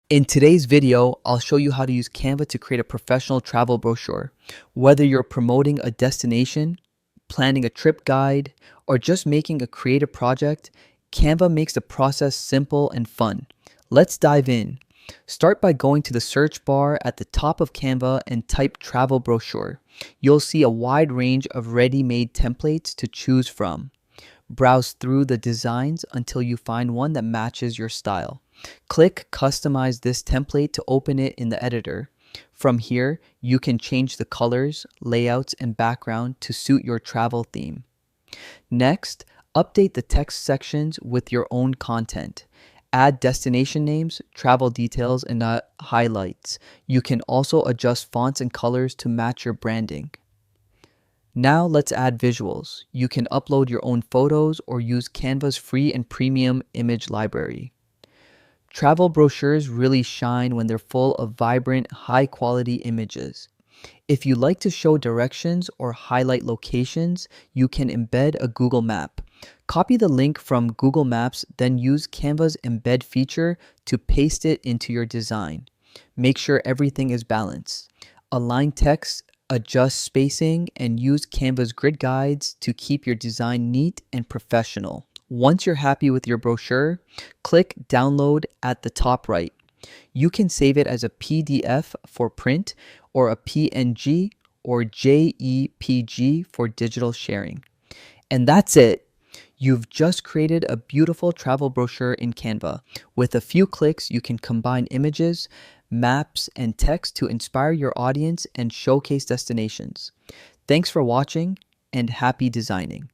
In today's video, I'll show you how to use Canva to create a professional travel brochure. Whether you're promoting a destination, planning a trip guide, or just making a creative project, Canva makes the process simple and fun. Let's dive in. Start by going to the search bar at the top of Canva and type travel brochure. You'll see a wide range of ready-made templates to choose from. Browse through the designs until you find one that matches your style. Click Customize this template to open it in the editor. From here, you can change the colors, layouts, and background to suit your travel theme. Next, update the text sections with your own content. Add destination names, travel details, and highlights. You can also adjust fonts and colors to match your branding. Now let's add visuals. You can upload your own photos or use Canva's free and premium image library. Travel brochures really shine when they're full of vibrant, high-quality images. If you like to show directions or highlight locations, you can embed a Google map. Copy the link from Google Maps, then use Canva's embed feature to paste it into your design. Make sure everything is balanced. Align text, adjust spacing, and use Canva's grid guides to keep your design neat and professional. Once you're happy with your brochure, click Download at the top right. You can save it as a PDF for print or a PNG or JPG for digital sharing. And that's it. You've just created a beautiful travel brochure in Canva. With a few clicks, you can combine images, maps, and text to inspire your audience and showcase destinations. Thanks for watching and happy designing.